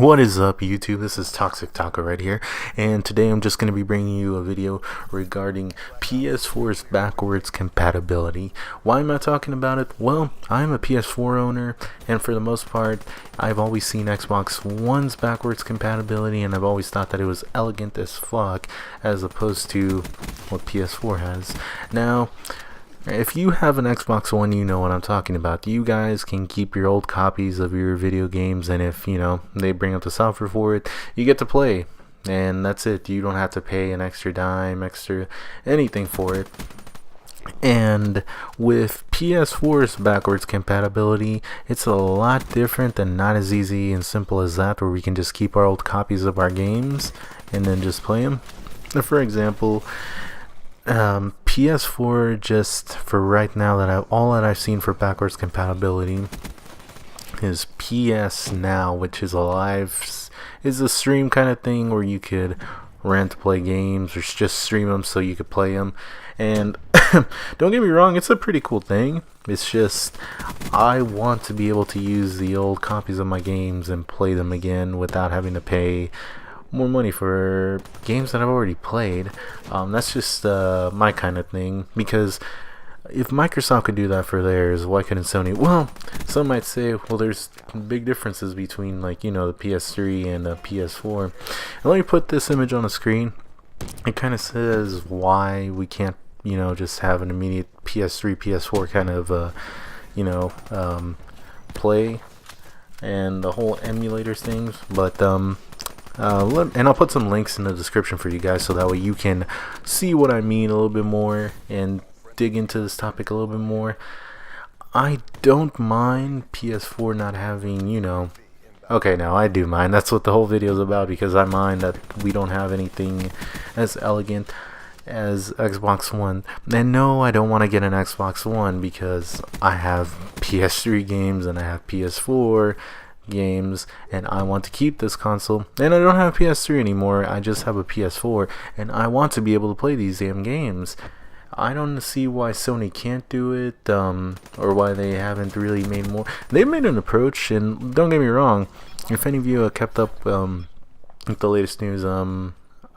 What is up, YouTube? This is Toxic Taco right here, and today I'm just going to be bringing you a video regarding PS4's backwards compatibility. Why am I talking about it? Well, I'm a PS4 owner, and for the most part, I've always seen Xbox One's backwards compatibility, and I've always thought that it was elegant as fuck, as opposed to what PS4 has. Now, if you have an Xbox One, you know what I'm talking about. You guys can keep your old copies of your video games, and if, they bring up the software for it, you get to play. And that's it. You don't have to pay an extra dime, extra anything for it. And with PS4's backwards compatibility, it's a lot different and not as easy and simple as that, where we can just keep our old copies of our games and then just play them. For example, PS4, just for right now, all that I've seen for backwards compatibility is PS Now, which is a stream kind of thing where you could rent, play games, or just stream them so you could play them. And don't get me wrong, it's a pretty cool thing. It's just I want to be able to use the old copies of my games and play them again without having to pay more money for games that I've already played. That's just my kind of thing, because if Microsoft could do that for theirs, why couldn't Sony? Well, some might say, well, there's big differences between, like, the PS3 and the PS4. And let me put this image on the screen. It kind of says why we can't, just have an immediate PS3, PS4 kind of, play, and the whole emulators things. But and I'll put some links in the description for you guys, so that way you can see what I mean a little bit more and dig into this topic a little bit more. I don't mind PS4 not having, okay, now I do mind. That's what the whole video is about, because I mind that we don't have anything as elegant as Xbox One. And no, I don't want to get an Xbox One, because I have PS3 games and I have PS4 games, and I want to keep this console. And I don't have a PS3 anymore, I just have a PS4, and I want to be able to play these damn games. I don't see why Sony can't do it, or why they haven't really made more. They've made an approach, and don't get me wrong, if any of you kept up with the latest news,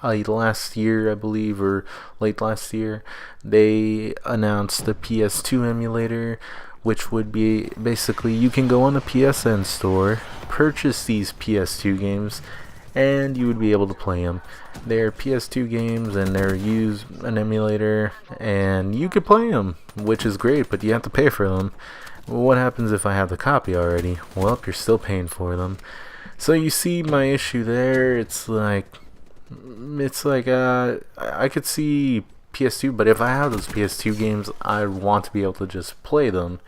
last year, I believe, or late last year, they announced the PS2 emulator, which would be basically you can go on the PSN store, purchase these PS2 games, and you would be able to play them. They're PS2 games, and they're an emulator, and you could play them, which is great, but you have to pay for them. What happens if I have the copy already? Well, you're still paying for them. So you see my issue there. It's like I could see PS2, but if I have those PS2 games, I want to be able to just play them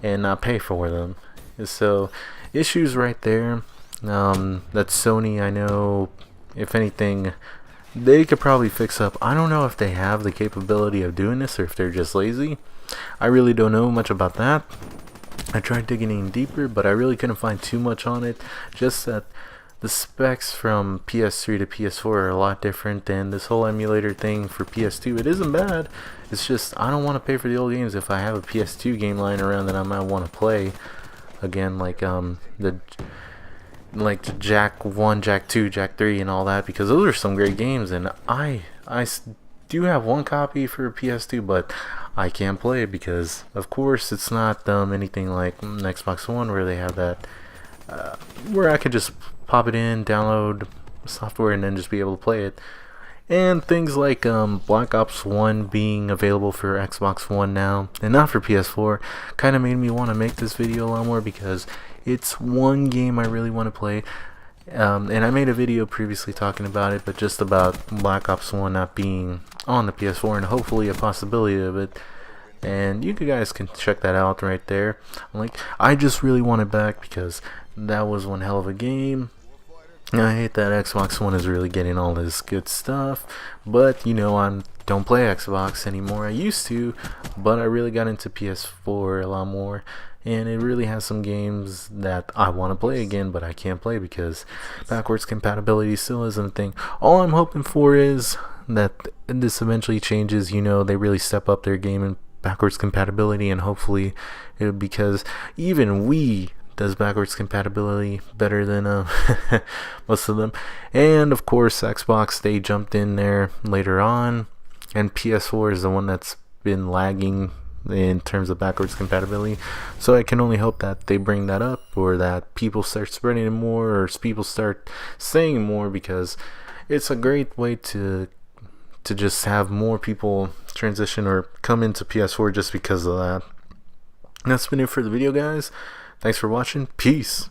and not pay for them. So issues right there. That Sony, I know, if anything, they could probably fix up. I don't know if they have the capability of doing this, or if they're just lazy. I really don't know much about that. I tried digging in deeper, but I really couldn't find too much on it. Just that the specs from PS3 to PS4 are a lot different, than this whole emulator thing for PS2. It isn't bad. It's just I don't want to pay for the old games if I have a PS2 game lying around that I might want to play again, like the Jack 1, Jack 2, Jack 3, and all that, because those are some great games, and I do have one copy for PS2, but I can't play it because, of course, it's not anything like an Xbox One, where they have that where I could just pop it in, download software, and then just be able to play it. And things like Black Ops 1 being available for Xbox One now, and not for PS4, kind of made me want to make this video a lot more, because it's one game I really want to play. And I made a video previously talking about it, but just about Black Ops 1 not being on the PS4, and hopefully a possibility of it. And you guys can check that out right there. I just really want it back, because that was one hell of a game. I hate that Xbox One is really getting all this good stuff, but I don't play Xbox anymore. I used to, but I really got into PS4 a lot more, and it really has some games that I want to play again, but I can't play because backwards compatibility still isn't a thing. All I'm hoping for is that this eventually changes. They really step up their game in backwards compatibility, and hopefully because even we does backwards compatibility better than most of them. And of course Xbox, they jumped in there later on, and PS4 is the one that's been lagging in terms of backwards compatibility. So I can only hope that they bring that up, or that people start spreading it more, or people start saying more, because it's a great way to just have more people transition or come into PS4 just because of that. That's been it for the video, guys. Thanks for watching. Peace.